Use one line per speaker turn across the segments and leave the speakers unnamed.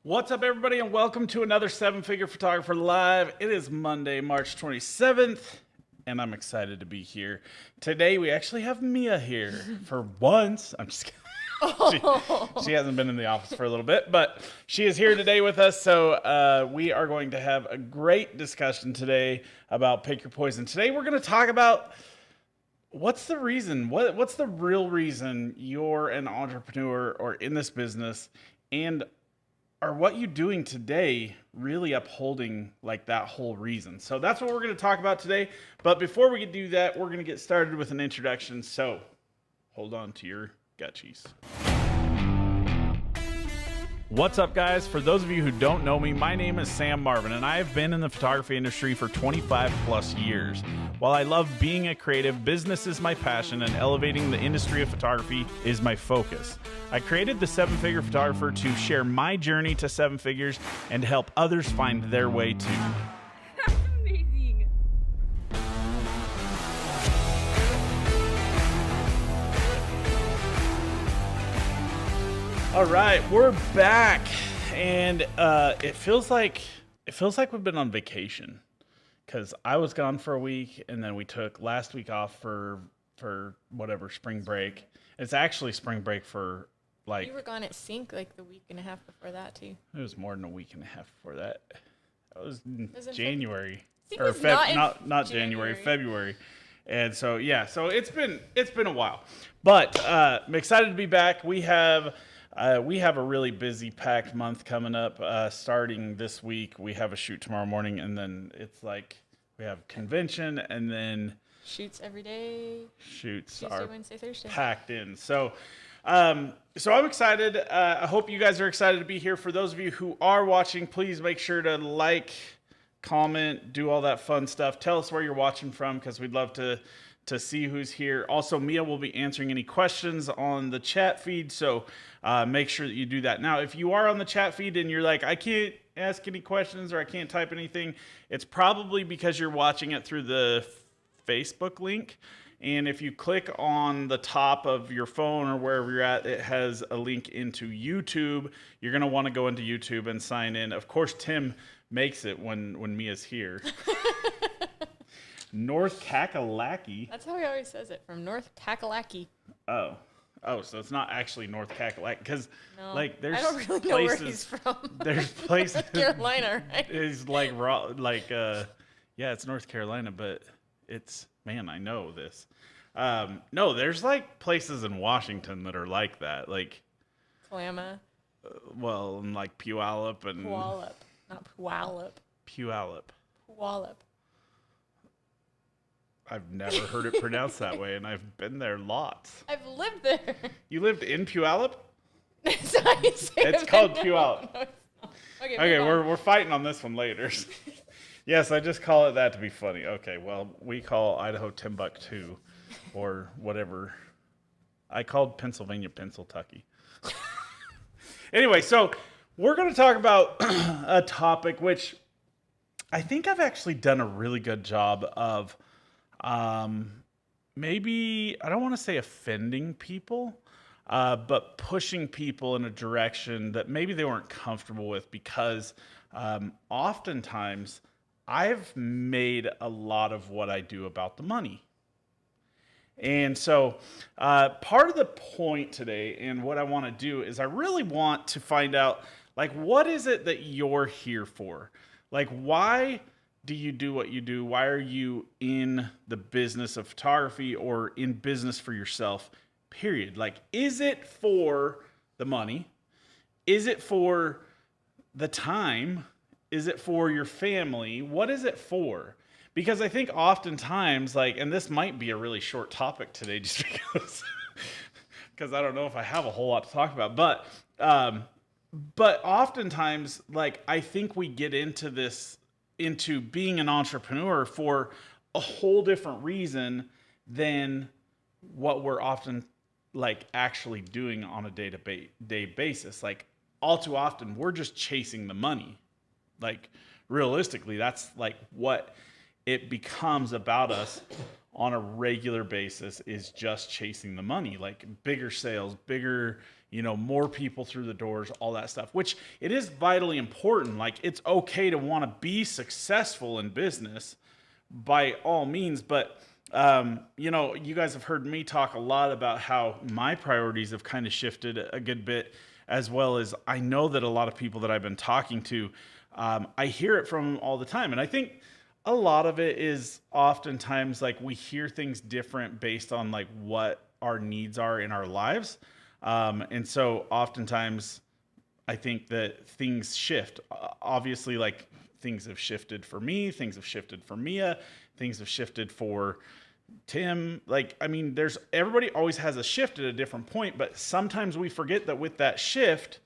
What's up, everybody, and welcome to another Seven Figure Photographer Live. It is Monday, March 27th, and I'm excited to be here. Today, we actually have Mia here for once. I'm just kidding. She hasn't been in the office for a little bit, but she is here today with us, so we are going to have a great discussion today about Pick Your Poison. Today, we're going to talk about what's the reason, what's the real reason you're an entrepreneur or in this business, and are what you doing today really upholding like that whole reason? So that's what we're going to talk about today. But before we do that, we're going to get started with an introduction. So hold on to your gut cheese. What's up, guys? For those of you who don't know me, my name is Sam Marvin, and I have been in the photography industry for 25 plus years. While I love being a creative, business is my passion, and elevating the industry of photography is my focus. I created the Seven Figure Photographer to share my journey to seven figures and help others find their way too.
That's amazing.
All right, we're back, and it feels like we've been on vacation, because I was gone for a week, and then we took last week off for whatever, spring break. It's actually spring break for like...
You were gone at Sync like the week and a half before that too.
It was more than a week and a half before that. That was
Was it
January.
Sync
Or
was not in
not January, February. And so yeah, so it's been a while. But I'm excited to be back. We have a really busy, packed month coming up. Starting this week, we have a shoot tomorrow morning, and then it's like we have convention, and then
Shoots every day.
shoots
Tuesday,
are
Wednesday, Thursday.
packed in. So I'm excited. I hope you guys are excited to be here. For those of you who are watching, please make sure to like, comment, do all that fun stuff. Tell us where you're watching from, because we'd love to see who's here. Also, Mia will be answering any questions on the chat feed, so make sure that you do that. Now, if you are on the chat feed and you're like, I can't ask any questions or I can't type anything, it's probably because you're watching it through the Facebook link. And if you click on the top of your phone or wherever you're at, it has a link into YouTube. You're going to want to go into YouTube and sign in. Of course, Tim makes it when Mia's here. North Kakalaki.
That's how he always says it, from North Kakalaki.
Oh, so it's not actually North Kakalaki, because
No,
like there's
I don't really know
places,
where he's from.
There's places
North Carolina, right?
is like yeah, it's North Carolina, but it's, man, I know this. No, there's like places in Washington that are like that, like
Kalama.
well, and like Puyallup and
Puyallup. Not Puyallup.
Puyallup.
Puyallup.
I've never heard it pronounced that way, and I've been there lots.
I've lived there.
You lived in Puyallup?
That's how you say
It's
it.
called
No,
Puyallup.
no, it's not. Okay,
Okay,
move on.
we're fighting on this one later. Yes, I just call it that to be funny. Okay, well, we call Idaho Timbuktu, or whatever. I called Pennsylvania Pennsyltucky. Anyway, so we're going to talk about a topic which I think I've actually done a really good job of maybe, I don't want to say offending people, but pushing people in a direction that maybe they weren't comfortable with, because oftentimes I've made a lot of what I do about the money. And so part of the point today and what I want to do is I really want to find out, like, what is it that you're here for? Like, why do you do what you do? Why are you in the business of photography or in business for yourself, period? Like, is it for the money? Is it for the time? Is it for your family? What is it for? Because I think oftentimes, like, and this might be a really short topic today just because I don't know if I have a whole lot to talk about, but oftentimes, like, I think we get into being an entrepreneur for a whole different reason than what we're often like actually doing on a day-to-day basis. Like, all too often we're just chasing the money. Like, realistically, that's like what it becomes about us on a regular basis, is just chasing the money, like bigger sales, bigger, more people through the doors, all that stuff, which it is vitally important. Like, it's okay to want to be successful in business by all means, but you guys have heard me talk a lot about how my priorities have kind of shifted a good bit, as well as I know that a lot of people that I've been talking to, I hear it from them all the time. And I think a lot of it is oftentimes like we hear things different based on like what our needs are in our lives. And so oftentimes I think that things shift. Obviously, like things have shifted for me, things have shifted for Mia, things have shifted for Tim. Like, I mean, everybody always has a shift at a different point, but sometimes we forget that with that shift,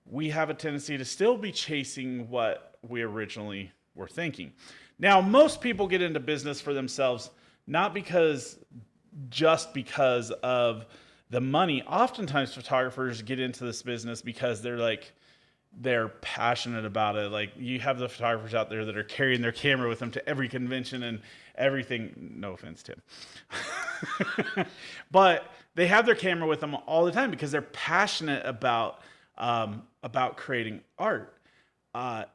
we have a tendency to still be chasing what we originally were thinking. Now, most people get into business for themselves, not just because of the money. Oftentimes photographers get into this business because they're passionate about it. Like, you have the photographers out there that are carrying their camera with them to every convention and everything. No offense, Tim. But they have their camera with them all the time because they're passionate about creating art.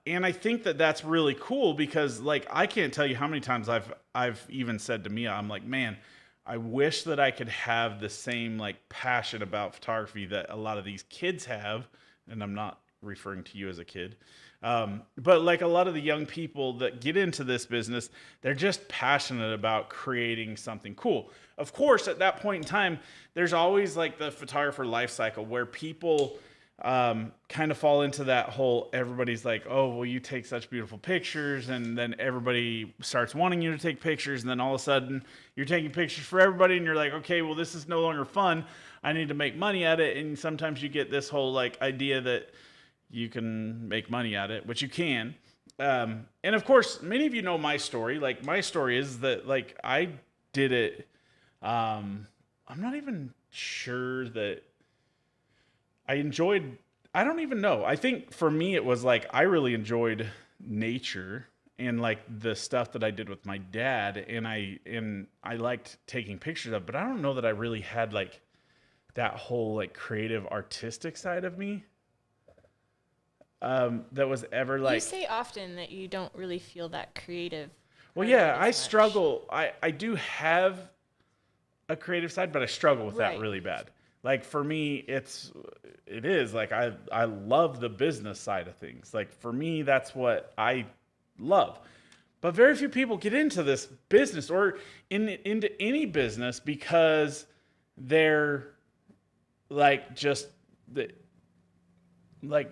And I think that that's really cool because, like, I can't tell you how many times I've even said to Mia, I'm like, man, I wish that I could have the same like passion about photography that a lot of these kids have. And I'm not referring to you as a kid. But like a lot of the young people that get into this business, they're just passionate about creating something cool. Of course, at that point in time, there's always like the photographer life cycle where people kind of fall into that whole, everybody's like, oh, well, you take such beautiful pictures, and then everybody starts wanting you to take pictures, and then all of a sudden you're taking pictures for everybody, and you're like, okay, well, this is no longer fun. I need to make money at it. And sometimes you get this whole like idea that you can make money at it, which you can. And of course, many of you know my story. Like, my story is that like I did it. I'm not even sure that I don't even know. I think for me, it was like, I really enjoyed nature and like the stuff that I did with my dad. And I liked taking pictures of, but I don't know that I really had like that whole like creative artistic side of me. That was ever like.
You say often that you don't really feel that creative.
Well, yeah, I struggle. I do have a creative side, but I struggle with that really bad. Like, for me, it is like I love the business side of things. Like, for me, that's what I love. But very few people get into this business or into any business because they're like just like.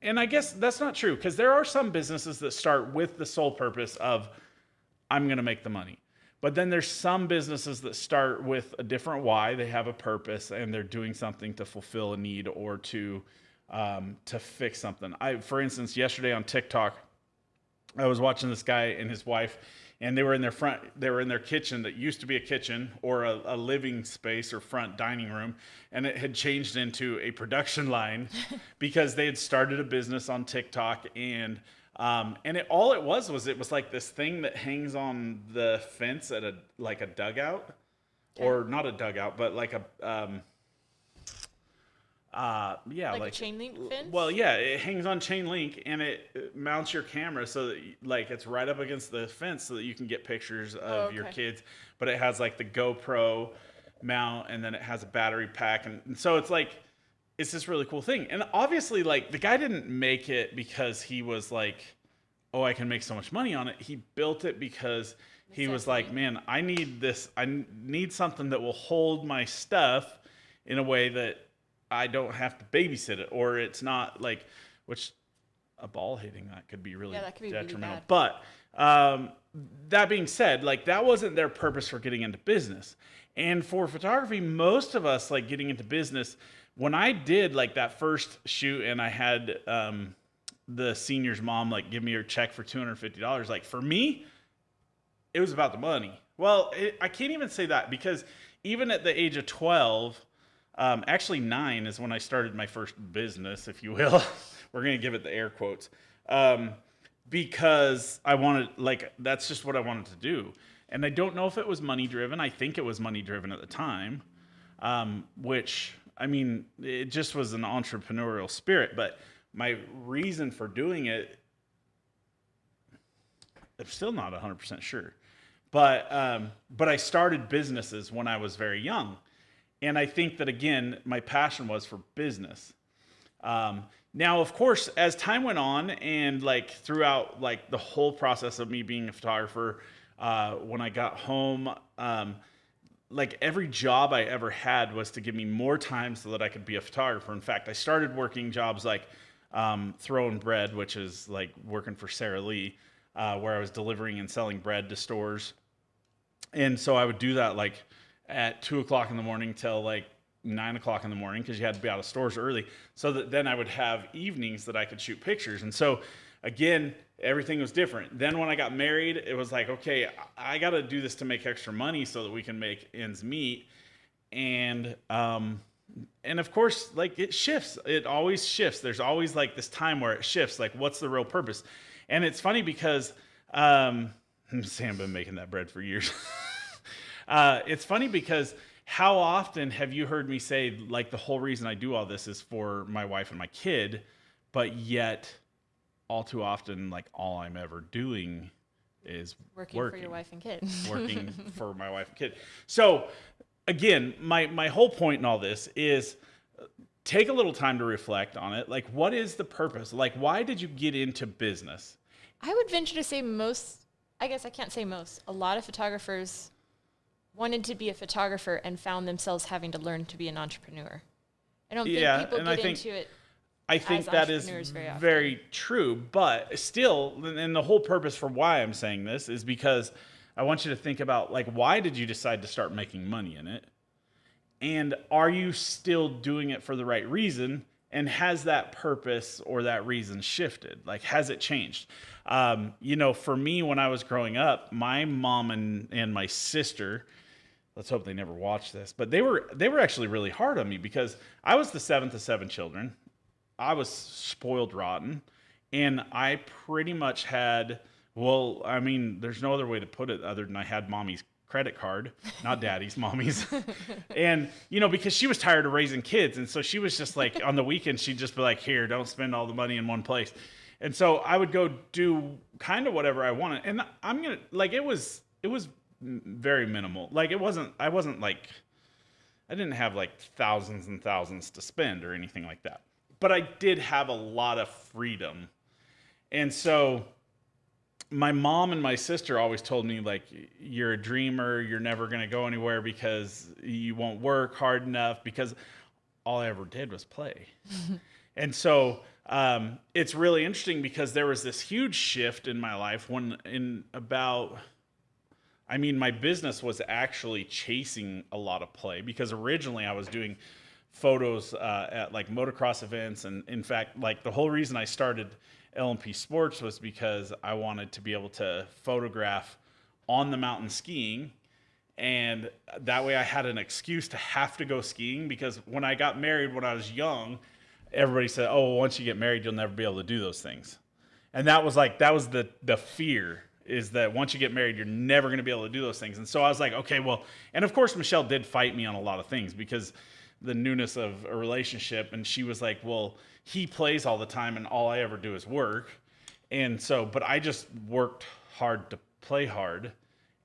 And I guess that's not true, because there are some businesses that start with the sole purpose of, I'm going to make the money. But then there's some businesses that start with a different why. They have a purpose and they're doing something to fulfill a need or to fix something. For instance, yesterday on TikTok, I was watching this guy and his wife, and they were in their kitchen that used to be a kitchen or a living space or front dining room, and it had changed into a production line because they had started a business on TikTok, and all it was like this thing that hangs on the fence at a dugout, or not a dugout, but like a
like a chain link fence?
Well, yeah, it hangs on chain link, and it mounts your camera so that like it's right up against the fence so that you can get pictures of your kids. But it has like the GoPro mount, and then it has a battery pack, and so it's like it's this really cool thing. And obviously, like, the guy didn't make it because he was like, oh, I can make so much money on it. He built it because he was like, man, I need this. I need something that will hold my stuff in a way that I don't have to babysit it, or it's not like, which a ball hitting that could be really detrimental. Really but that being said, like, that wasn't their purpose for getting into business. And for photography, most of us like getting into business. When I did like that first shoot, and I had the senior's mom like give me her check for $250, like, for me, it was about the money. Well, I can't even say that, because even at the age of 12. Actually, 9 is when I started my first business, if you will. We're going to give it the air quotes. Because I wanted, like, that's just what I wanted to do. And I don't know if it was money driven. I think it was money driven at the time, which I mean, it just was an entrepreneurial spirit, but my reason for doing it, I'm still not 100% sure. But I started businesses when I was very young. And I think that, again, my passion was for business. Now, of course, as time went on and like throughout like the whole process of me being a photographer, when I got home, like every job I ever had was to give me more time so that I could be a photographer. In fact, I started working jobs like throwing bread, which is like working for Sara Lee, where I was delivering and selling bread to stores. And so I would do that like at 2 o'clock in the morning till like 9 o'clock in the morning because you had to be out of stores early. So that then I would have evenings that I could shoot pictures. And so again, everything was different. Then when I got married, it was like, okay, I got to do this to make extra money so that we can make ends meet. And of course, like it shifts. It always shifts. There's always like this time where it shifts. Like, what's the real purpose? And it's funny because Sam been making that bread for years. It's funny because how often have you heard me say, like, the whole reason I do all this is for my wife and my kid, but yet all too often, like, all I'm ever doing is
working for your wife and kid.
Working for my wife and kid. So, again, my whole point in all this is take a little time to reflect on it. Like, what is the purpose? Like, why did you get into business?
I would venture to say most, I guess I can't say most, a lot of photographers wanted to be a photographer and found themselves having to learn to be an entrepreneur. I don't think people get into it.
I think that is very true, but still, and the whole purpose for why I'm saying this is because I want you to think about, like, why did you decide to start making money in it? And are you still doing it for the right reason? And has that purpose or that reason shifted? Like, has it changed? For me, when I was growing up, my mom and my sister, let's hope they never watch this, but they were actually really hard on me because I was the seventh of 7 children. I was spoiled rotten, and I pretty much had, well, I mean, there's no other way to put it other than I had mommy's credit card, not daddy's, mommy's. And, because she was tired of raising kids. And so she was just like, on the weekend, she'd just be like, here, don't spend all the money in one place. And so I would go do kind of whatever I wanted. And it was very minimal. Like, I didn't have like thousands and thousands to spend or anything like that. But I did have a lot of freedom. And so my mom and my sister always told me, like, you're a dreamer, you're never going to go anywhere because you won't work hard enough, because all I ever did was play. And so it's really interesting because there was this huge shift in my life my business was actually chasing a lot of play, because originally I was doing photos at like motocross events. And in fact, like, the whole reason I started LMP Sports was because I wanted to be able to photograph on the mountain skiing. And that way I had an excuse to have to go skiing, because when I got married when I was young, everybody said, oh, once you get married, you'll never be able to do those things. And that was the fear, is that once you get married, you're never going to be able to do those things. And so I was like, okay, well, and of course, Michelle did fight me on a lot of things because the newness of a relationship. And she was like, well, he plays all the time and all I ever do is work. And so, but I just worked hard to play hard.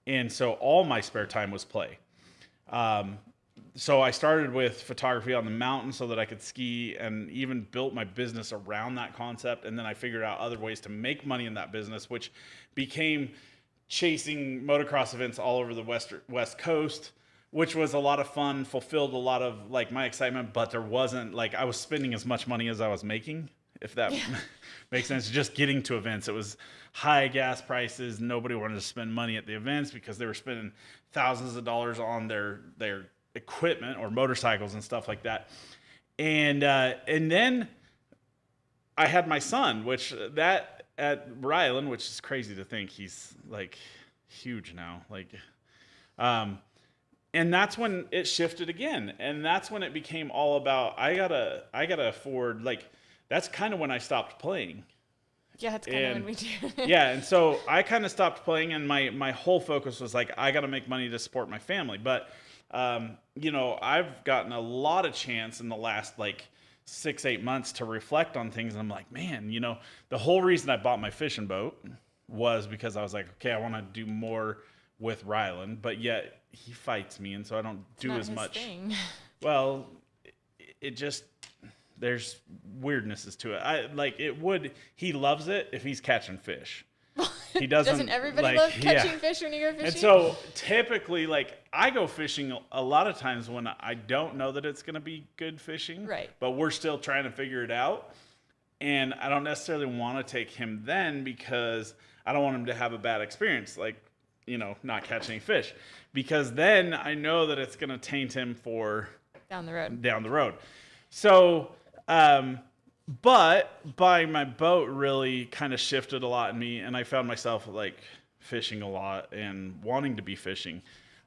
And so all my spare time was play. So I started with photography on the mountain so that I could ski, and even built my business around that concept. And then I figured out other ways to make money in that business, which became chasing motocross events all over the West Coast, which was a lot of fun, fulfilled a lot of like my excitement, but there wasn't, like, I was spending as much money as I was making, if that makes sense. Just getting to events, it was high gas prices. Nobody wanted to spend money at the events because they were spending thousands of dollars on their equipment or motorcycles and stuff like that. And then I had my son, which that at Ryland, which is crazy to think he's like huge now, like, and that's when it shifted again. And that's when it became all about, I gotta afford, like, that's kind of when I stopped playing.
Yeah, that's kind of when we do.
Yeah, and so I kind of stopped playing, and my whole focus was like, I got to make money to support my family. But I've gotten a lot of chance in the last like 6, 8 months to reflect on things. And I'm like, man, the whole reason I bought my fishing boat was because I was like, okay, I want to do more with Rylan, but yet he fights me. And so I don't do as much.
Thing.
Well, it just, there's weirdnesses to it. He loves it if he's catching fish. He doesn't
everybody love catching fish when you go fishing?
And so typically, I go fishing a lot of times when I don't know that it's going to be good fishing.
Right.
But we're still trying to figure it out. And I don't necessarily want to take him then because I don't want him to have a bad experience, not catching fish. Because then I know that it's going to taint him for
down the road.
So, but buying my boat really kind of shifted a lot in me, and I found myself fishing a lot and wanting to be fishing.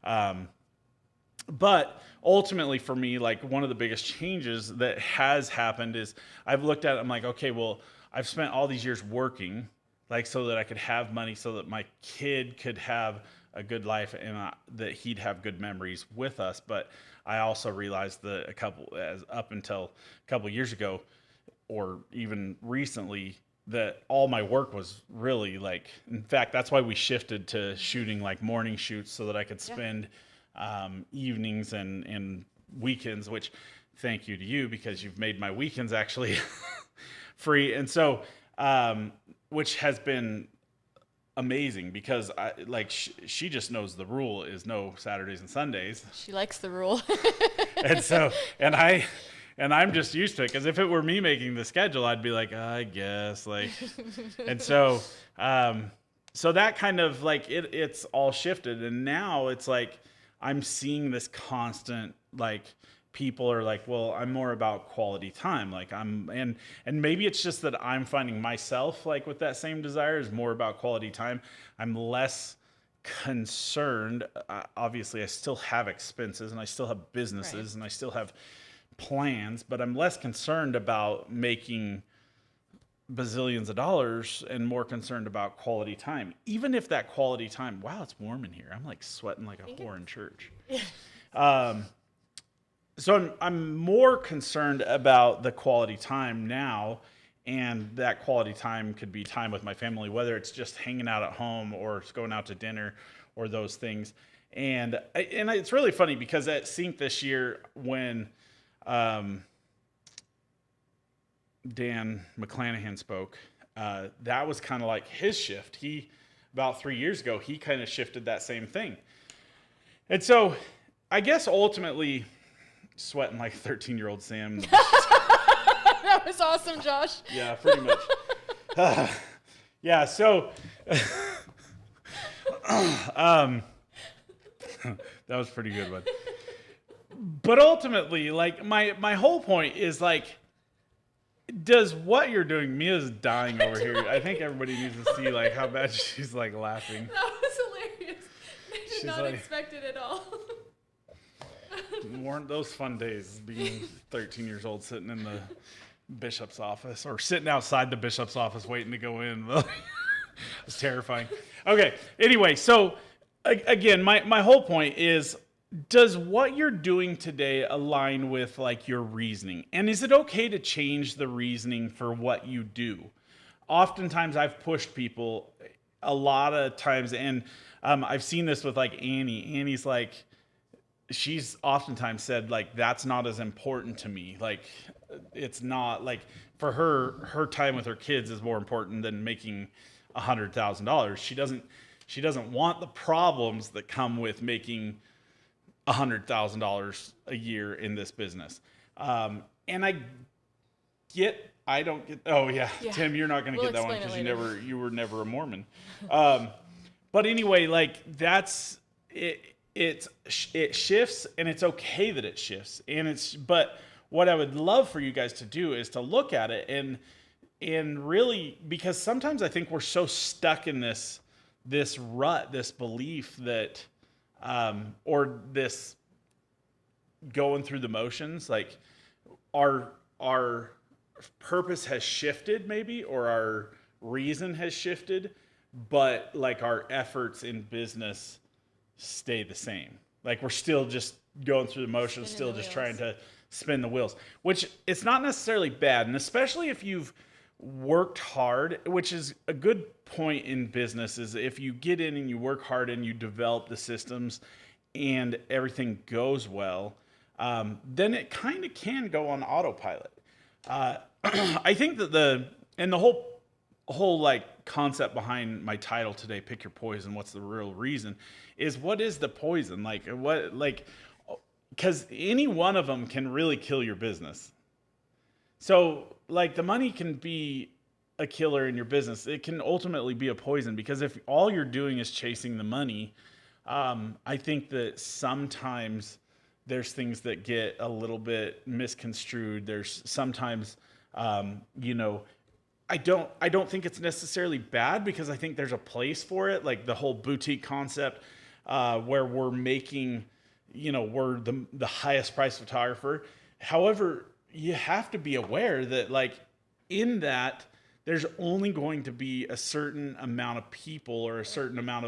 But ultimately for me, one of the biggest changes that has happened is I've looked at it, I'm like, okay, well, I've spent all these years working, so that I could have money so that my kid could have a good life and that he'd have good memories with us. But I also realized that up until a couple years ago, or even recently, that all my work was really in fact, that's why we shifted to shooting morning shoots so that I could spend evenings and weekends, which thank you to you because you've made my weekends actually free. And so, which has been amazing because she just knows the rule is no Saturdays and Sundays.
She likes the rule.
And so, I'm just used to it because if it were me making the schedule, I'd be like, I guess and so, so that kind of it's all shifted. And now it's I'm seeing this constant, people are well, I'm more about quality time. And maybe it's just that I'm finding myself with that same desire is more about quality time. I'm less concerned. Obviously I still have expenses and I still have businesses and I still have plans, but I'm less concerned about making bazillions of dollars and more concerned about quality time. Even if that quality time, wow, it's warm in here. I'm sweating like a whore in church. So I'm more concerned about the quality time now, and that quality time could be time with my family, whether it's just hanging out at home or it's going out to dinner or those things. And it's really funny because at Sync this year when Dan McClanahan spoke, that was kind of his shift. About 3 years ago, he kind of shifted that same thing. And so I guess ultimately sweating like 13-year-old Sam.
That was awesome, Josh.
Yeah, pretty much. Yeah, so that was a pretty good one. But ultimately, my whole point is does what you're doing, Mia's dying over here. I think everybody needs to see how bad she's laughing.
That was hilarious. I did not expect it at all.
Weren't those fun days being 13 years old sitting in the bishop's office or sitting outside the bishop's office waiting to go in? It was terrifying. Okay, anyway, so again, my whole point is, does what you're doing today align with your reasoning? And is it okay to change the reasoning for what you do? Oftentimes I've pushed people a lot of times, and I've seen this with Annie. Annie's she's oftentimes said that's not as important to me. It's not for her time with her kids is more important than making $100,000. She doesn't want the problems that come with making $100,000 a year in this business. And I don't get, oh yeah, Tim, you're not going to get that one because you were never a Mormon. But anyway, that's it. It shifts, and it's okay that it shifts. But what I would love for you guys to do is to look at it and really, because sometimes I think we're so stuck in this rut, this belief that, or this going through the motions, our purpose has shifted maybe, or our reason has shifted, but our efforts in business stay the same. We're still just going through the motions, still just trying to spin the wheels, which it's not necessarily bad. And especially if you've worked hard, which is a good point in business, is if you get in and you work hard and you develop the systems and everything goes well, then it kind of can go on autopilot. I think that the whole like concept behind my title today, Pick Your Poison, what's the real reason, is what is the poison? Because any one of them can really kill your business. So like the money can be a killer in your business. It can ultimately be a poison, because if all you're doing is chasing the money, I think that sometimes there's things that get a little bit misconstrued. There's sometimes, I don't think it's necessarily bad, because I think there's a place for it. Like the whole boutique concept, where we're making, we're the highest price photographer. However, you have to be aware that like in that there's only going to be a certain amount of people or a certain amount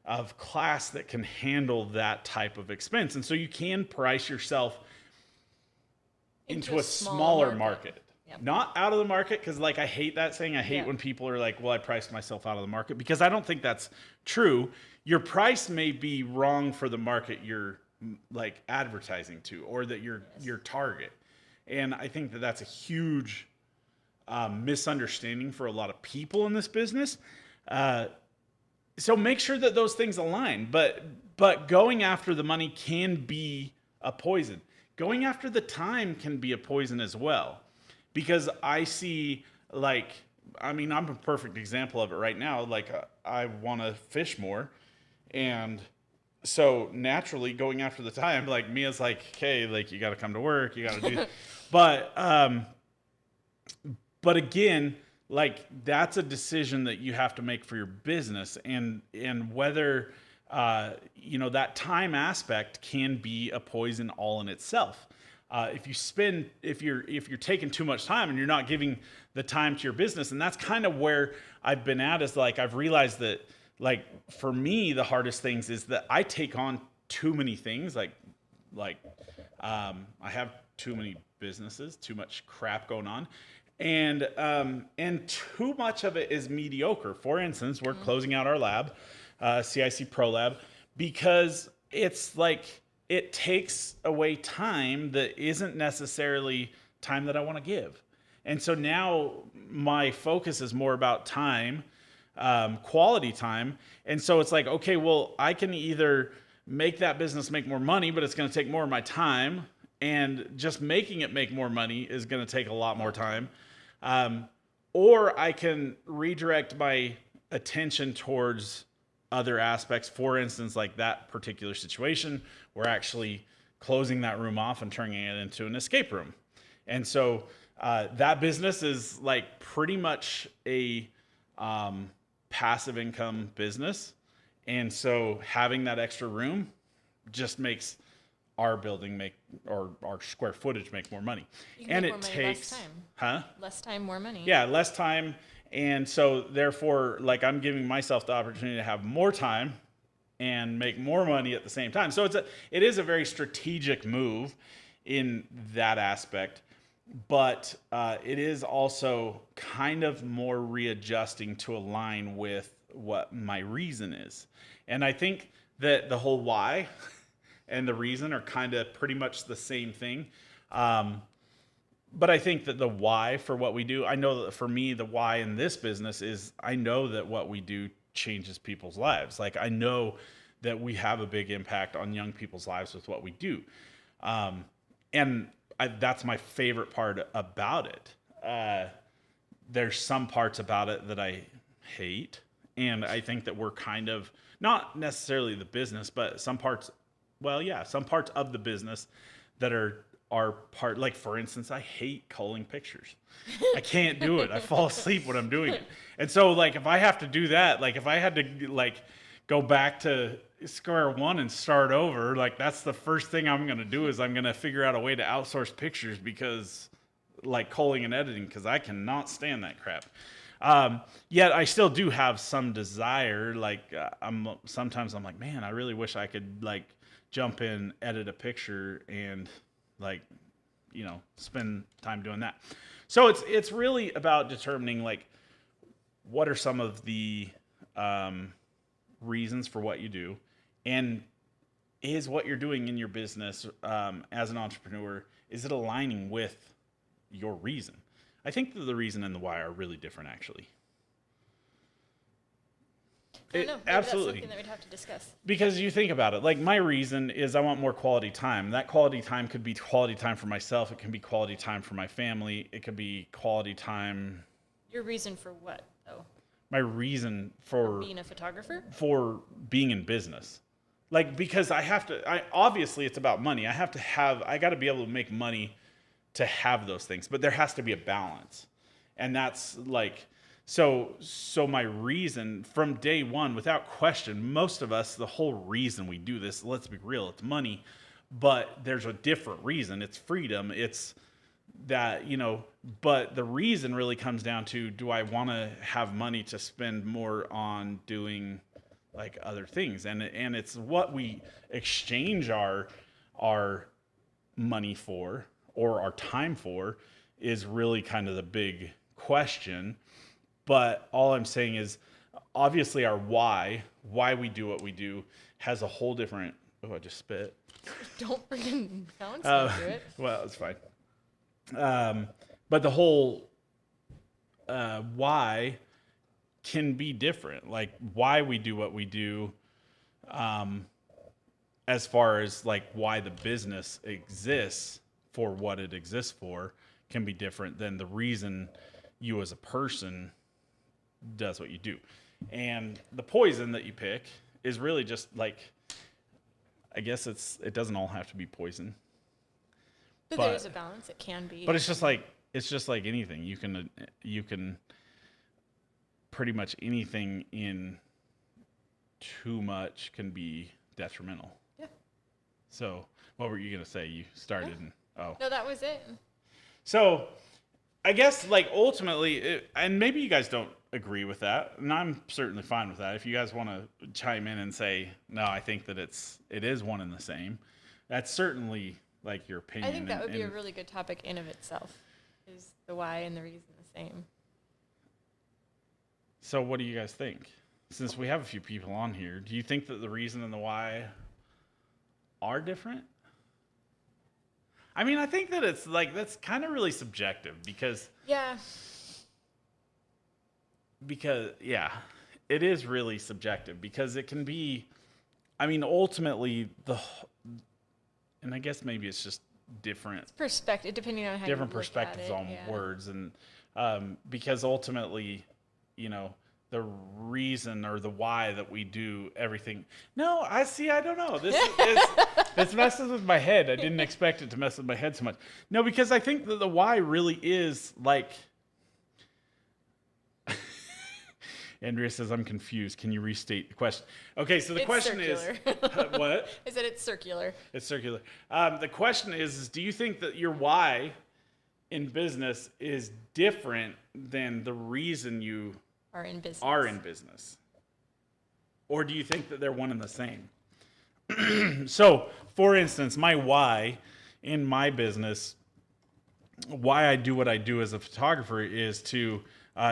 of class that can handle that type of expense. And so you can price yourself into a smaller market. Yep. Not out of the market, because like I hate that saying. I hate when people are like, well, I priced myself out of the market, because I don't think that's true. Your price may be wrong for the market you're like advertising to, or that your target. And I think that that's a huge misunderstanding for a lot of people in this business. So make sure that those things align. But going after the money can be a poison. Going after the time can be a poison as well. Because I see, I'm a perfect example of it right now. Like, I want to fish more. And so naturally going after the time, like Mia's like, okay, like you got to come to work, you got to do but again, like that's a decision that you have to make for your business, and whether, that time aspect can be a poison all in itself. If you're taking too much time and you're not giving the time to your business, and that's kind of where I've been at, is like, I've realized that like for me, the hardest things is that I take on too many things. I have too many businesses, too much crap going on. And too much of it is mediocre. For instance, we're closing out our lab, CIC Pro Lab, because it's like, it takes away time that isn't necessarily time that I want to give. And so now my focus is more about time, quality time. And so it's like, okay, well, I can either make that business make more money, but it's going to take more of my time. And just making it make more money is going to take a lot more time. Or I can redirect my attention towards other aspects. For instance, like that particular situation, we're actually closing that room off and turning it into an escape room. And so that business is like pretty much a passive income business. And so having that extra room just makes our building or our square footage make more money. And it takes
less time. Less time, more money.
Yeah, less time. And so therefore, like, I'm giving myself the opportunity to have more time and make more money at the same time. So it is a very strategic move in that aspect, but it is also kind of more readjusting to align with what my reason is. And I think that the whole why and the reason are kind of pretty much the same thing. But I think that the why for what we do, I know that for me, the why in this business is I know that what we do changes people's lives. Like, I know that we have a big impact on young people's lives with what we do. That's my favorite part about it. There's some parts about it that I hate. And I think that we're kind of, not necessarily the business, but some parts of the business that are part, like for instance, I hate culling pictures. I can't do it. I fall asleep when I'm doing it. And so like, if I have to do that, like if I had to like go back to square one and start over, like that's the first thing I'm going to do, is I'm going to figure out a way to outsource pictures, because like culling and editing, because I cannot stand that crap. Yet I still do have some desire. Like sometimes I'm like, man, I really wish I could like jump in, edit a picture, and like, spend time doing that. So it's really about determining like what are some of the reasons for what you do, and is what you're doing in your business as an entrepreneur, is it aligning with your reason? I think that the reason and the why are really different, actually.
I don't know. Maybe
Absolutely.
That's something that we'd have to discuss.
Because you think about it, like my reason is I want more quality time. That quality time could be quality time for myself. It can be quality time for my family. It could be quality time.
Your reason for what, though?
My reason for
being a photographer?
For being in business. Like, because obviously it's about money. I got to be able to make money to have those things, but there has to be a balance. And that's like, so my reason from day one, without question, most of us, the whole reason we do this, let's be real, it's money, but there's a different reason. It's freedom. It's that, but the reason really comes down to, do I want to have money to spend more on doing like other things? And it's what we exchange our money for, or our time for, is really kind of the big question. But all I'm saying is, obviously our why we do what we do, has a whole different, I just spit.
Don't freaking balance do it.
Well, it's fine. But the whole why can be different. Like why we do what we do, as far as like why the business exists for what it exists for, can be different than the reason you as a person does what you do. And the poison that you pick is really just like, I guess it doesn't all have to be poison.
But there is a balance. It can be.
But it's just like anything. You can pretty much anything in too much can be detrimental.
Yeah.
So what were you gonna say? You started.
No, that was it.
So I guess like ultimately, and maybe you guys don't agree with that, and I'm certainly fine with that. If you guys want to chime in and say, no, I think that it is one and the same, that's certainly like your opinion.
I think that would be a really good topic in of itself, is the why and the reason the same.
So what do you guys think? Since we have a few people on here, do you think that the reason and the why are different? I mean, I think that it's like, that's kind of really subjective because yeah, it is really subjective because it can be, I mean, ultimately and I guess maybe it's just different. It's
perspective, depending on how
different
you look
perspectives
at it,
on words. And because ultimately, the reason or the why that we do everything. No, I don't know. This messes with my head. I didn't expect it to mess with my head so much. No, because I think that the why really is like, Andrea says, I'm confused. Can you restate the question? Okay, so the question
circular.
Is, what?
I said it's circular.
It's circular. The question is, do you think that your why in business is different than the reason you are in business? Or do you think that they're one and the same? So, for instance, my why in my business, why I do what I do as a photographer, is to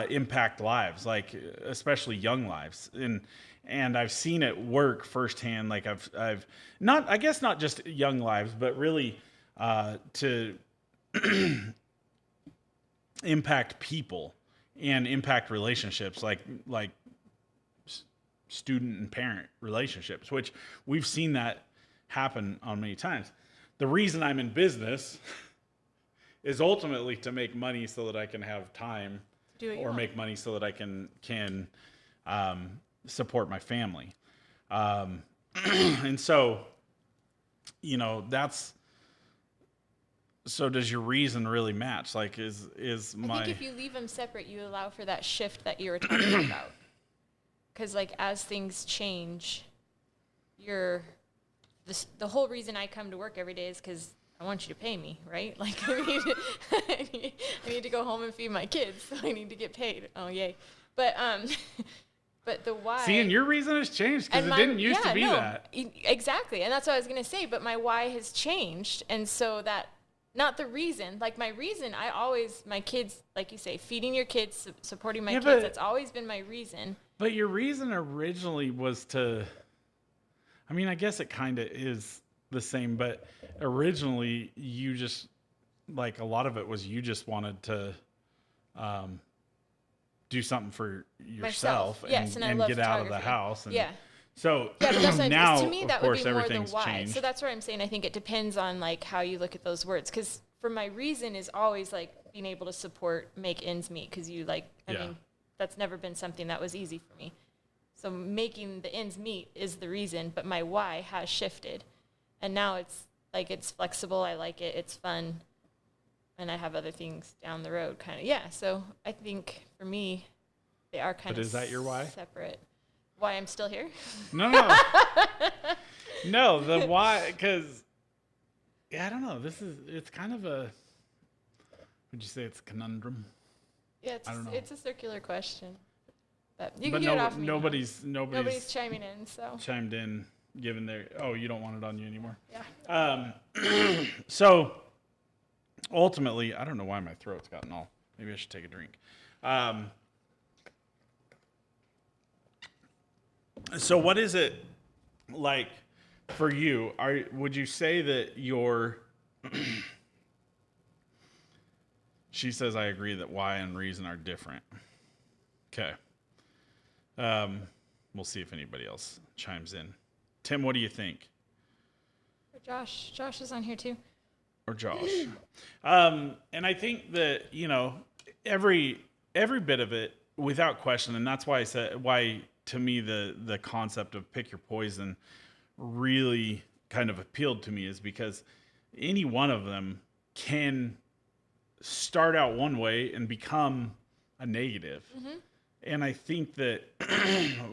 impact lives, like especially young lives, and I've seen it work firsthand. Like I've not, I guess not just young lives, but really to impact people and impact relationships, like student and parent relationships, which we've seen that happen on many times. The reason I'm in business is ultimately to make money so that I can have time, or make money so that I can support my family. And so, that's, so does your reason really match? Like, I think
if you leave them separate, you allow for that shift that you were talking about. Because, like, as things change, the whole reason I come to work every day is because I want you to pay me, right? Like, I need to go home and feed my kids, so I need to get paid. Oh, yay. But But the why.
See, and your reason has changed because it didn't used to be that.
Exactly. And that's what I was going to say. But my why has changed. And so that, not the reason, like my reason, my kids, like you say, feeding your kids, supporting my kids, that's always been my reason.
But your reason originally was I mean, I guess it kind of is the same, but originally you just, like a lot of it was you just wanted to do something for yourself and get out of the house. And so
but that's
now,
to me, that would be more the why.
Changed.
So that's what I'm saying. I think it depends on like how you look at those words. Because for my reason is always like being able to support, make ends meet. Because I mean, that's never been something that was easy for me. So making the ends meet is the reason, but my why has shifted. And now it's like, it's flexible. I like it. It's fun. And I have other things down the road kind of. Yeah. So I think for me, they are kind of
is that your why?
Separate. Why I'm still here?
No. No, the why, because, I don't know. It's kind of would you say it's a conundrum?
Yeah, it's a circular question. But you
but
can get it off me.
Nobody's
chiming in, so.
Chimed in, given you don't want it on you anymore.
Yeah.
So, ultimately, I don't know why my throat's gotten all. Maybe I should take a drink. So what is it like for you? Would you say that she says, I agree that why and reason are different. Okay. We'll see if anybody else chimes in. Tim, what do you think?
Or Josh. Josh is on here too.
Or Josh. And I think that, every bit of it, without question, and that's why I said, to me, the concept of pick your poison really kind of appealed to me, is because any one of them can start out one way and become a negative. Mm-hmm. And I think that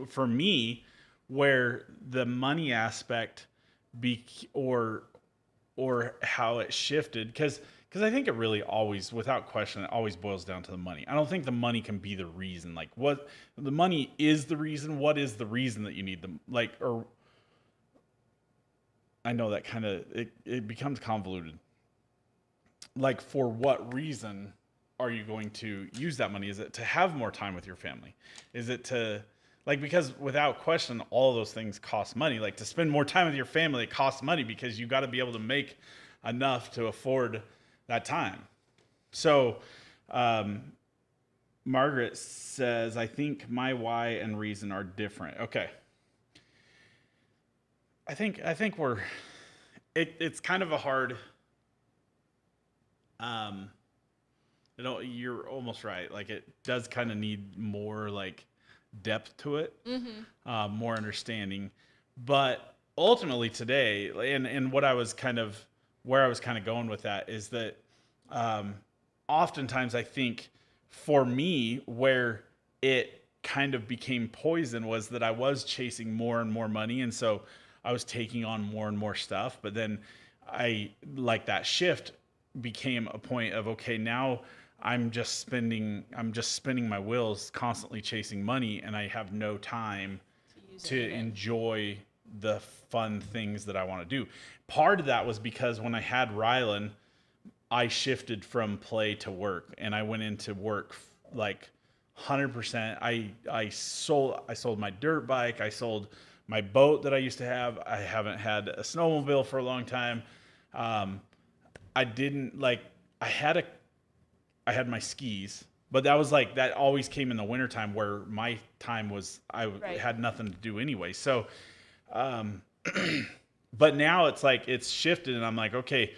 for me, where the money aspect or how it shifted, because I think it really always, without question, it always boils down to the money. I don't think the money can be the reason. Like, what the money is the reason. What is the reason that you need them? Like, or I know that kind of it becomes convoluted. Like, for what reason are you going to use that money? Is it to have more time with your family? Is it to, like, because without question, all those things cost money. Like, to spend more time with your family, it costs money because you got to be able to make enough to afford that time. So, Margaret says, I think my why and reason are different. Okay. I think it's kind of a hard, you're almost right. Like, it does kind of need more like depth to it, mm-hmm. More understanding. But ultimately today, and where I was kind of going with that is that oftentimes I think for me, where it kind of became poison was that I was chasing more and more money. And so I was taking on more and more stuff. But then that shift became a point of, okay, now I'm just spinning my wheels, constantly chasing money, and I have no time to enjoy the fun things that I want to do. Part of that was because when I had Rylan, I shifted from play to work, and I went into work like 100%. I sold my dirt bike. I sold my boat that I used to have. I haven't had a snowmobile for a long time. I had my skis, but that was like, that always came in the wintertime where my time was, had nothing to do anyway. So, but now it's like, it's shifted and I'm like, okay,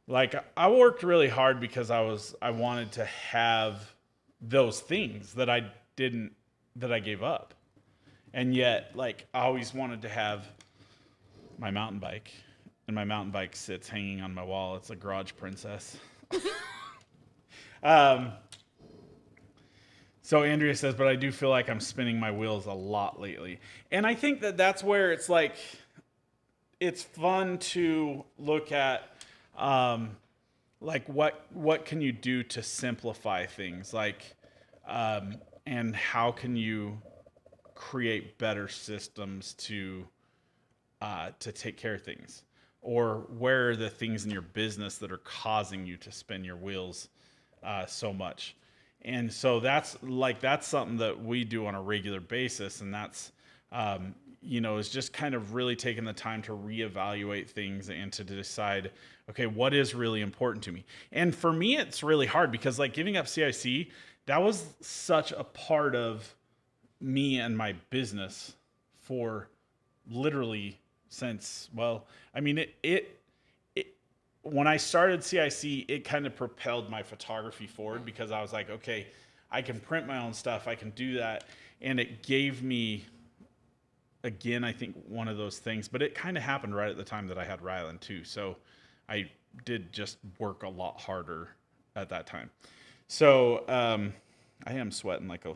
like I worked really hard because I wanted to have those things that I gave up. And yet, like, I always wanted to have my mountain bike, and my mountain bike sits hanging on my wall. It's a Garage Princess. So Andrea says, but I do feel like I'm spinning my wheels a lot lately. And I think that that's where it's like, it's fun to look at, like what can you do to simplify things? Like, and how can you create better systems to take care of things, or where are the things in your business that are causing you to spin your wheels so much. And so that's something that we do on a regular basis, and that's is just kind of really taking the time to reevaluate things and to decide, okay, what is really important to me. And for me, it's really hard because like giving up CIC, that was such a part of me and my business for literally since, well, I mean, it when I started CIC, it kind of propelled my photography forward because I was like, okay, I can print my own stuff. I can do that. And it gave me, again, I think one of those things, but it kind of happened right at the time that I had Rylan too. So I did just work a lot harder at that time. So I am sweating like a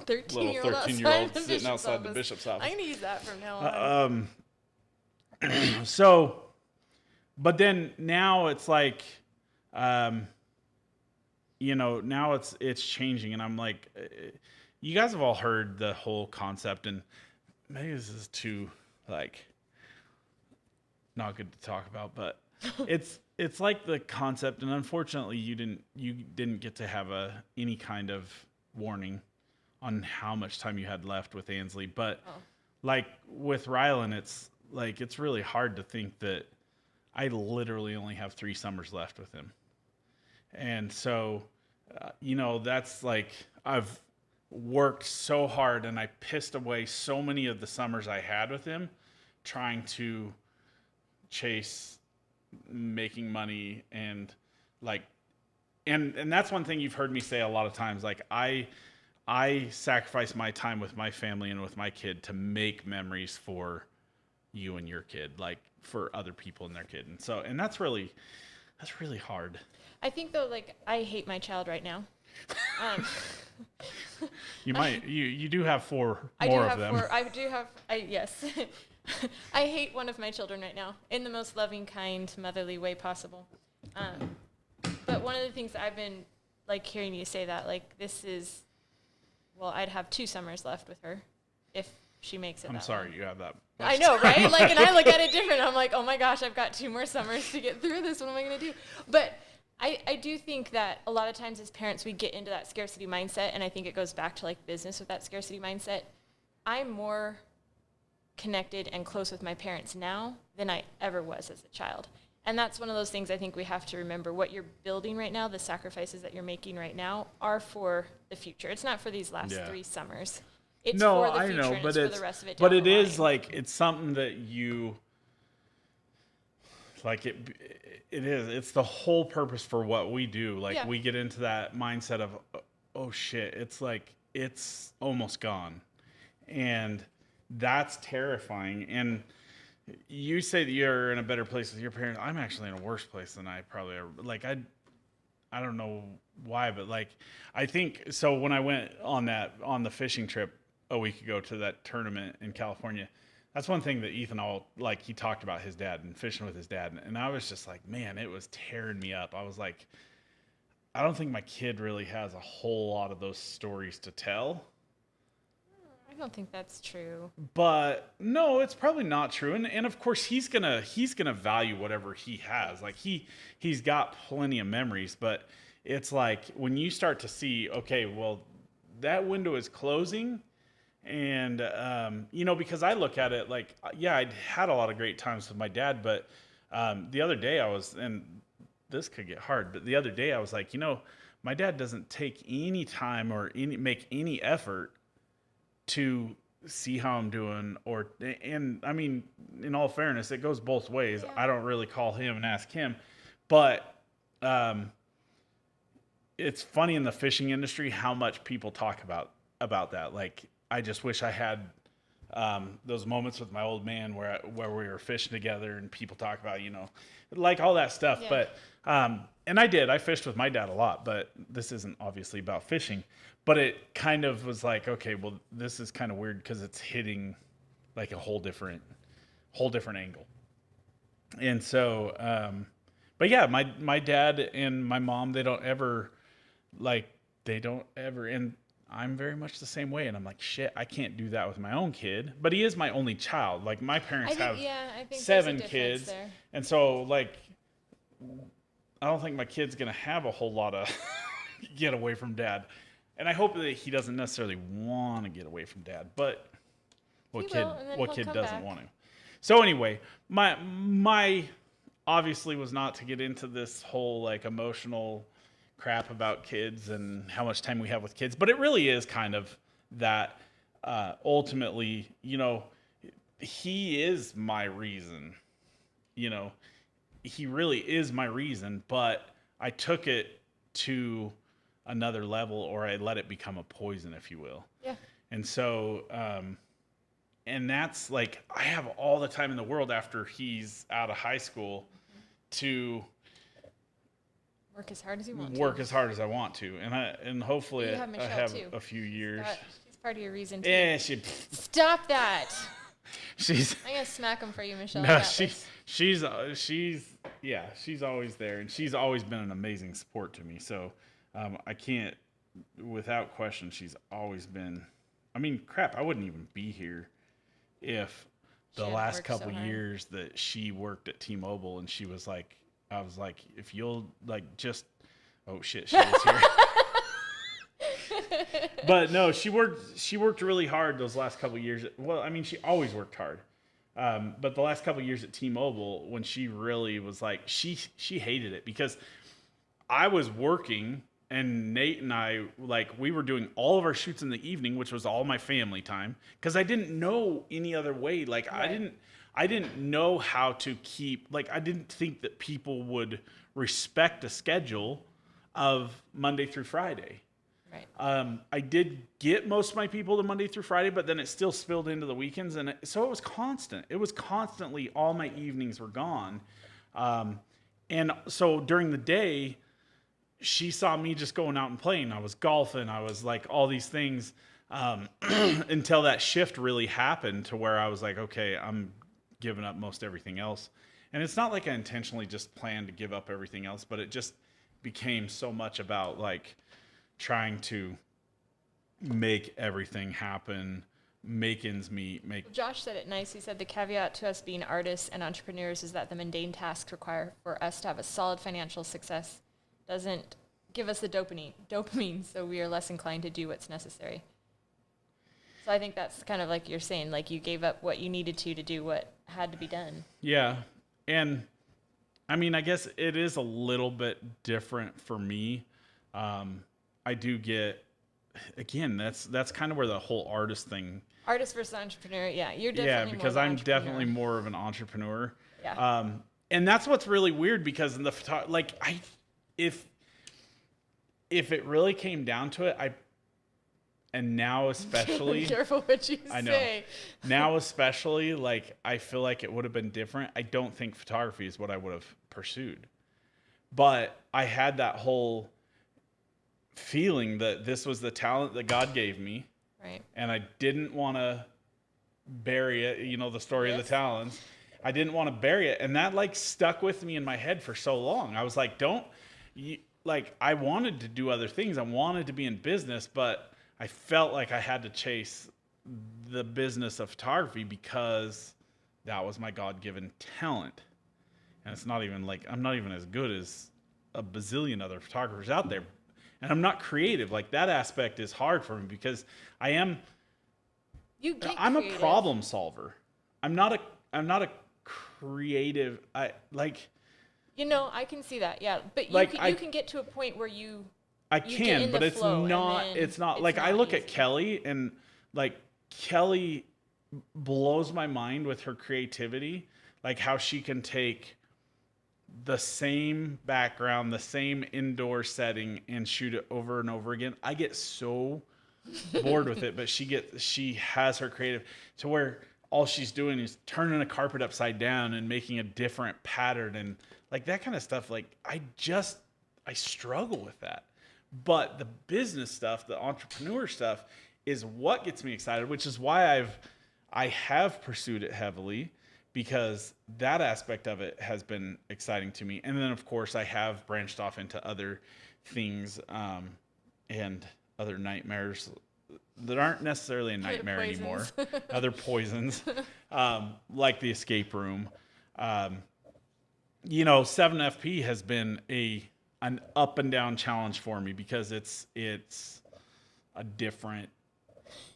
13-year-old
sitting outside the bishop's office.
I'm going to use that from now on.
So, but then now it's like, now it's changing, and I'm like, you guys have all heard the whole concept, and maybe this is too like not good to talk about, but it's like the concept, and unfortunately you didn't get to have any kind of warning on how much time you had left with Ansley, but like with Rylan, it's really hard to think that I literally only have 3 summers left with him. And so, that's like, I've worked so hard and I pissed away so many of the summers I had with him trying to chase making money and like, and that's one thing you've heard me say a lot of times. Like I sacrifice my time with my family and with my kid to make memories for you and your kid, like for other people and their kid. And so, and that's really hard.
I think though, like I hate my child right now.
You do have 4 more of them.
Yes. I hate one of my children right now in the most loving, kind, motherly way possible. But one of the things I've been like hearing you say that, like I'd have 2 summers left with her if she makes it.
I'm sorry, you have that.
I know, right? Like, and I look at it different. I'm like, oh my gosh, I've got 2 more summers to get through this. What am I going to do? But I do think that a lot of times as parents, we get into that scarcity mindset, and I think it goes back to like business with that scarcity mindset. I'm more connected and close with my parents now than I ever was as a child. And that's one of those things I think we have to remember. What you're building right now, the sacrifices that you're making right now, are for the future. It's not for these last 3 summers. It's for the future, and it's for the rest of it down
but it
the line.
is like, it's something that you like it's the whole purpose for what we do. Like we get into that mindset of, oh shit, it's like it's almost gone, and that's terrifying. And you say that you're in a better place with your parents. I'm actually in a worse place than I probably ever. Like I don't know why, but like I think so. When I went on the fishing trip a week ago to that tournament in California, that's one thing that Ethan he talked about his dad and fishing with his dad. And I was just like, man, it was tearing me up. I was like, I don't think my kid really has a whole lot of those stories to tell.
I don't think that's true.
But no, it's probably not true. And of course he's gonna value whatever he has. Like he's got plenty of memories, but it's like when you start to see, okay, well, that window is closing. And, because I look at it like, I'd had a lot of great times with my dad, but the other day and this could get hard, but the other day I was like, my dad doesn't take any time or make any effort to see how I'm doing, and I mean, in all fairness, it goes both ways. Yeah. I don't really call him and ask him, but it's funny in the fishing industry how much people talk about that. Like, I just wish I had those moments with my old man where we were fishing together and people talk about, like all that stuff. Yeah. But and I fished with my dad a lot, but this isn't obviously about fishing. But it kind of was like, okay, well, this is kind of weird because it's hitting like a whole different angle. And so, but yeah, my dad and my mom, they don't ever, and I'm very much the same way. And I'm like, shit, I can't do that with my own kid. But he is my only child. Like, my parents have
I think
7 kids.
there.
And so, like, I don't think my kid's going to have a whole lot of get away from dad. And I hope that he doesn't necessarily want to get away from dad. But what kid doesn't want to? So anyway, my obviously was not to get into this whole like emotional crap about kids and how much time we have with kids, but it really is kind of that ultimately, you know, he is my reason. You know, he really is my reason, but I took it to another level, or I let it become a poison, if you will.
Yeah.
And so, and that's like, I have all the time in the world after he's out of high school to
work as hard as you want
as hard as I want to. And hopefully I have a few years.
She's part of your reason too.
Yeah,
Stop that. I'm
gonna
smack him for you, Michelle.
No, she's always there, and she's always been an amazing support to me. So I can't, without question, she's always been. I mean, crap, I wouldn't even be here if the last couple years that she worked at T-Mobile, and she was like, I was like, if you'll like just, oh shit, she was here. But no, she worked really hard those last couple of years. Well, I mean, she always worked hard. But the last couple of years at T-Mobile, when she really was like, she hated it because I was working and Nate and I, like, we were doing all of our shoots in the evening, which was all my family time, because I didn't know any other way. Like, right. I didn't know how to keep, like, I didn't think that people would respect a schedule of Monday through Friday.
Right.
I did get most of my people to Monday through Friday, but then it still spilled into the weekends. And so it was constant. It was constantly, all my evenings were gone. And so during the day, she saw me just going out and playing. I was golfing. I was like all these things until that shift really happened to where I was like, okay, I'm giving up most everything else. And it's not like I intentionally just planned to give up everything else, but it just became so much about like trying to make everything happen, make ends meet.
Josh said it nice. He said the caveat to us being artists and entrepreneurs is that the mundane tasks required for us to have a solid financial success doesn't give us the dopamine, so we are less inclined to do what's necessary. So I think that's kind of like you're saying, like you gave up what you needed to do what had to be done.
Yeah. And I mean, I guess it is a little bit different for me. I do get, again, that's kind of where the whole artist thing.
Artist versus entrepreneur. Yeah. You're definitely
because I'm definitely more of an entrepreneur.
Yeah.
And that's what's really weird because in the if it really came down to it, and now especially
careful what you
I know.
say.
Now especially, like, I feel like it would have been different. I don't think photography is what I would have pursued. But I had that whole feeling that this was the talent that God gave me.
Right.
And I didn't want to bury it, you know, the story of the talents. I didn't want to bury it. And that like stuck with me in my head for so long. I was like, I wanted to do other things. I wanted to be in business, but I felt like I had to chase the business of photography because that was my God-given talent. And it's not even like, I'm not even as good as a bazillion other photographers out there. And I'm not creative. Like that aspect is hard for me because I'm a problem solver. I'm not a creative. I
can see that. Yeah. But you can get to a point where
but it's not like I look at Kelly and like Kelly blows my mind with her creativity, like how she can take the same background, the same indoor setting and shoot it over and over again. I get so bored with it, but she has her creative to where all she's doing is turning a carpet upside down and making a different pattern and like that kind of stuff. Like I struggle with that. But the business stuff, the entrepreneur stuff is what gets me excited, which is why I have pursued it heavily because that aspect of it has been exciting to me. And then of course I have branched off into other things. And other nightmares that aren't necessarily a nightmare anymore. Other poisons, like the escape room. 7FP has been an up and down challenge for me because it's a different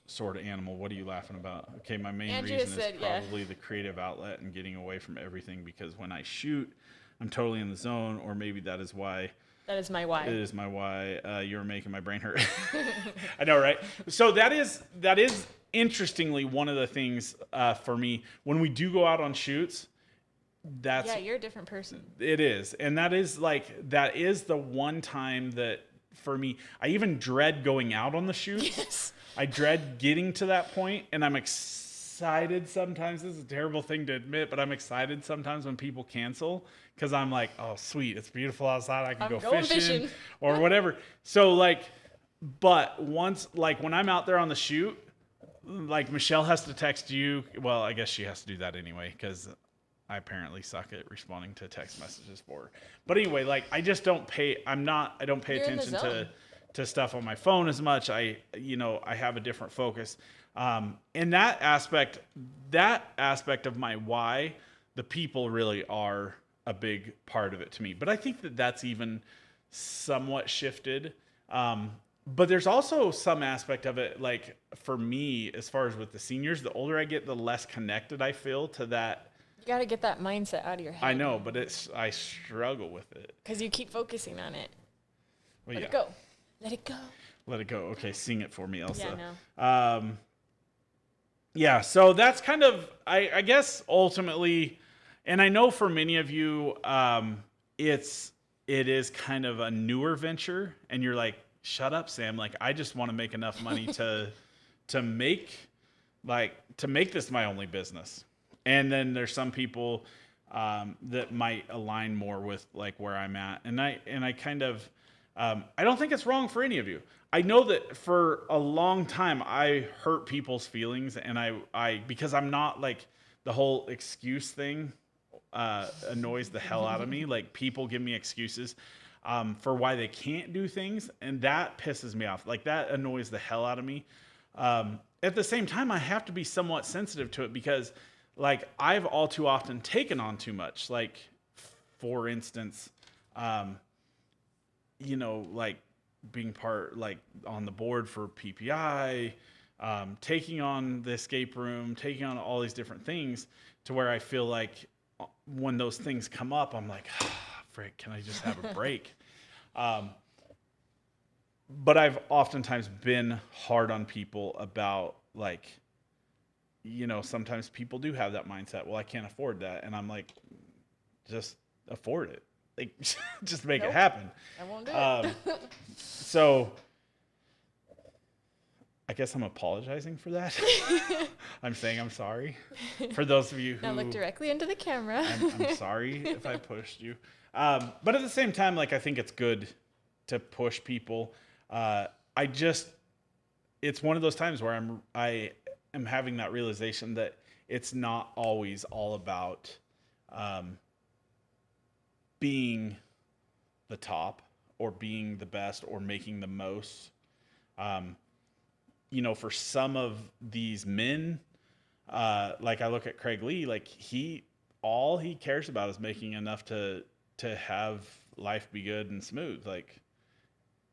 sort of animal. What are you laughing about? Okay, my main reason is probably the creative outlet and getting away from everything, because when I shoot, I'm totally in the zone, or maybe that is why.
That is my why.
It is my why. You're making my brain hurt. I know, right? So that is interestingly one of the things for me when we do go out on shoots.
You're a different person.
It is, and that is the one time that for me, I even dread going out on the shoots.
Yes.
I dread getting to that point, and I'm excited sometimes. This is a terrible thing to admit, but I'm excited sometimes when people cancel, because I'm like, oh, sweet, it's beautiful outside. I can go fishing or whatever. So but once, when I'm out there on the shoot, Michelle has to text you. Well, I guess she has to do that anyway, because I apparently suck at responding to text messages for her. But anyway, I just don't pay attention to stuff on my phone as much. I have a different focus. And that aspect of my why, the people really are a big part of it to me. But I think that's even somewhat shifted. But there's also some aspect of it, for me, as far as with the seniors, the older I get, the less connected I feel to that.
You got to get that mindset out of your head.
I know, but I struggle with it.
Because you keep focusing on it.
Well,
Let it go. Let it go.
Let it go. Okay, sing it for me, Elsa.
Yeah,
no. So that's kind of, I guess, ultimately, and I know for many of you, it is kind of a newer venture, and you're like, shut up, Sam. I just want to make enough money to make this my only business. And then there's some people that might align more with where I'm at, and I kind of I don't think it's wrong for any of you. I know that for a long time I hurt people's feelings, and I because I'm not the whole excuse thing annoys the hell out of me. People give me excuses for why they can't do things, and that pisses me off. That annoys the hell out of me. At the same time, I have to be somewhat sensitive to it, because I've all too often taken on too much. For instance, being part, on the board for PPI, taking on the escape room, taking on all these different things, to where I feel when those things come up, I'm like, frick, can I just have a break? But I've oftentimes been hard on people about sometimes people do have that mindset. Well, I can't afford that. And I'm like, just afford it. Just make it happen.
I won't do it.
So I guess I'm apologizing for that. I'm saying I'm sorry for those of you who...
Now look directly into the camera.
I'm sorry if I pushed you. But at the same time, I think it's good to push people. It's one of those times where I am having that realization that it's not always all about being the top or being the best or making the most. For some of these men, I look at Craig Lee, all he cares about is making enough to have life be good and smooth.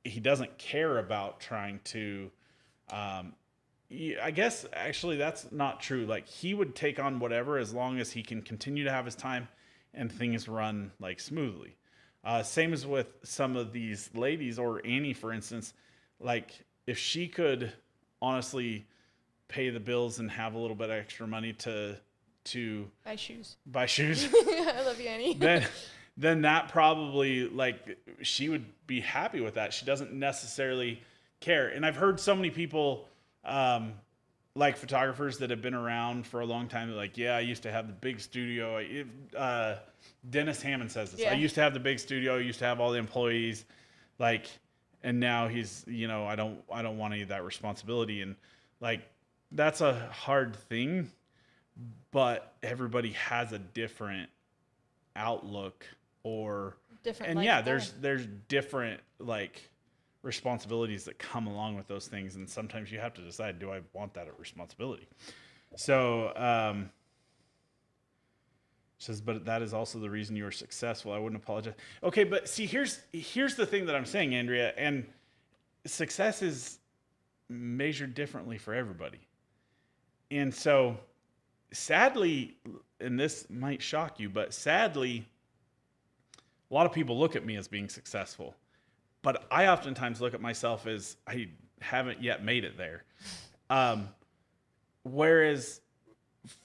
He doesn't care about trying to, I guess actually that's not true. He would take on whatever as long as he can continue to have his time and things run smoothly. Same as with some of these ladies, or Annie, for instance, if she could honestly pay the bills and have a little bit extra money to
buy shoes.
I
love you, Annie.
then that probably she would be happy with that. She doesn't necessarily care. And I've heard so many people, photographers that have been around for a long time, yeah, I used to have the big studio. Dennis Hammond says this. Yeah. I used to have the big studio. I used to have all the employees, and now he's, I don't want any of that responsibility. And that's a hard thing, but everybody has a different outlook or different. And yeah, there's different responsibilities that come along with those things. And sometimes you have to decide, do I want that responsibility? So, says, but that is also the reason you are successful. I wouldn't apologize. Okay, but see, here's the thing that I'm saying, Andrea, and success is measured differently for everybody. And so, sadly, and this might shock you, but sadly, a lot of people look at me as being successful. But I oftentimes look at myself as I haven't yet made it there. Whereas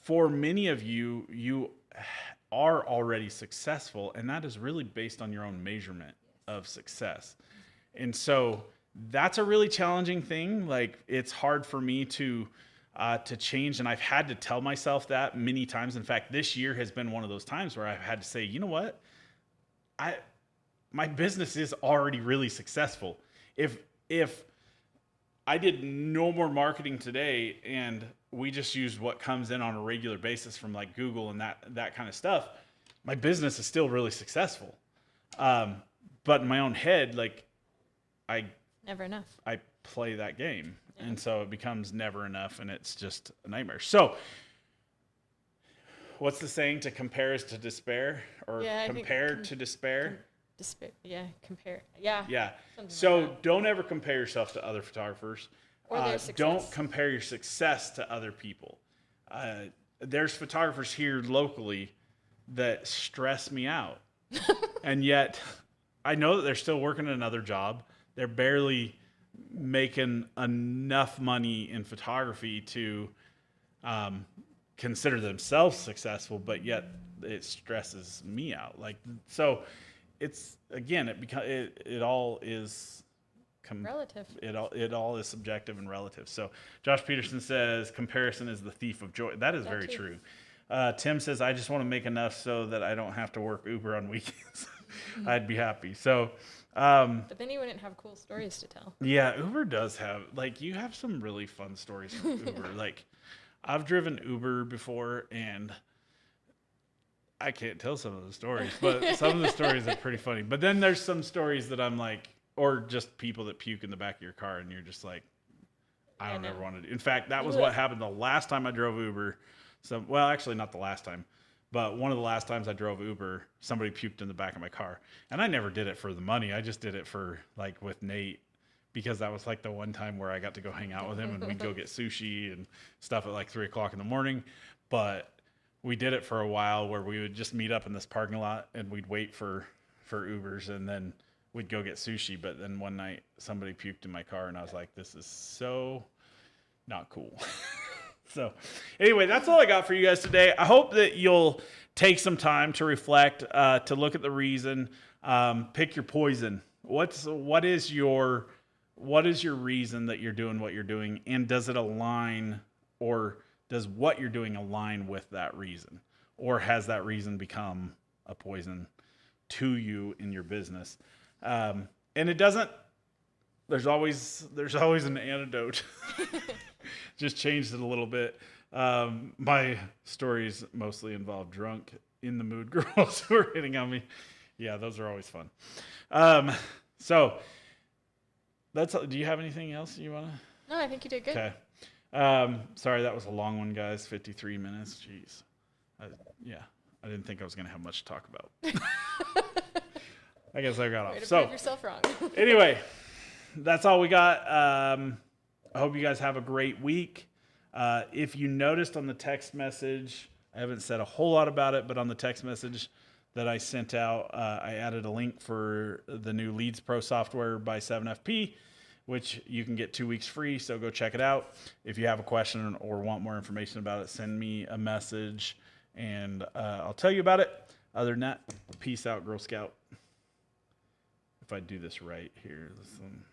for many of you, you are already successful, and that is really based on your own measurement of success. And so that's a really challenging thing. Like, it's hard for me to change, and I've had to tell myself that many times. In fact, this year has been one of those times where I've had to say, you know what? My business is already really successful. If I did no more marketing today and we just used what comes in on a regular basis from like Google and that kind of stuff, my business is still really successful. But in my own head, like
never enough.
I play that game. Yeah. And so it becomes never enough, and it's just a nightmare. So what's the saying? To compare is to despair, or compare to despair?
Despair. Yeah, compare. Yeah.
Yeah. So like don't ever compare yourself to other photographers.
Or their success.
Don't compare your success to other people. There's photographers here locally that stress me out. And yet I know that they're still working another job. They're barely making enough money in photography to consider themselves successful, but yet it stresses me out. Like, so it's, again, it all is
relative.
It all is subjective and relative. So Josh Peterson says comparison is the thief of joy. That is very true. Tim says, I just want to make enough so that I don't have to work Uber on weekends. I'd be happy. So
but then you wouldn't have cool stories to tell.
Yeah, Uber does have, like, you have some really fun stories from Uber. Like, I've driven Uber before, and I can't tell some of the stories, but some of the stories are pretty funny. But then there's some stories that I'm like, or just people that puke in the back of your car, and you're just like, I don't ever want to do. In fact, that was what happened the last time I drove Uber. Well, actually, not the last time, but one of the last times I drove Uber, somebody puked in the back of my car. And I never did it for the money. I just did it for, like, with Nate, because that was like the one time where I got to go hang out with him, and we'd go get sushi and stuff at like 3 o'clock in the morning. But we did it for a while where we would just meet up in this parking lot and we'd wait for Ubers, and then we'd go get sushi. But then one night somebody puked in my car, and I was like, this is so not cool. So anyway, that's all I got for you guys today. I hope that you'll take some time to reflect, to look at the reason, pick your poison. What is your reason that you're doing what you're doing, and does it align, or does what you're doing align with that reason, or has that reason become a poison to you in your business? And it doesn't. There's always an antidote. Just changed it a little bit. My stories mostly involve drunk, in the mood girls who are hitting on me. Yeah, those are always fun. So that's. Do you have anything else you want to?
No, I think you did good.
Okay. Sorry, that was a long one, guys. 53 minutes. Jeez. I didn't think I was going to have much to talk about. I guess I got off.
To prove yourself wrong.
Anyway, that's all we got. I hope you guys have a great week. If you noticed on the text message, I haven't said a whole lot about it, but on the text message that I sent out, I added a link for the new Leads Pro software by 7FP, which you can get 2 weeks free. So go check it out. If you have a question or want more information about it, send me a message and I'll tell you about it. Other than that, peace out, Girl Scout. If I do this right here, listen.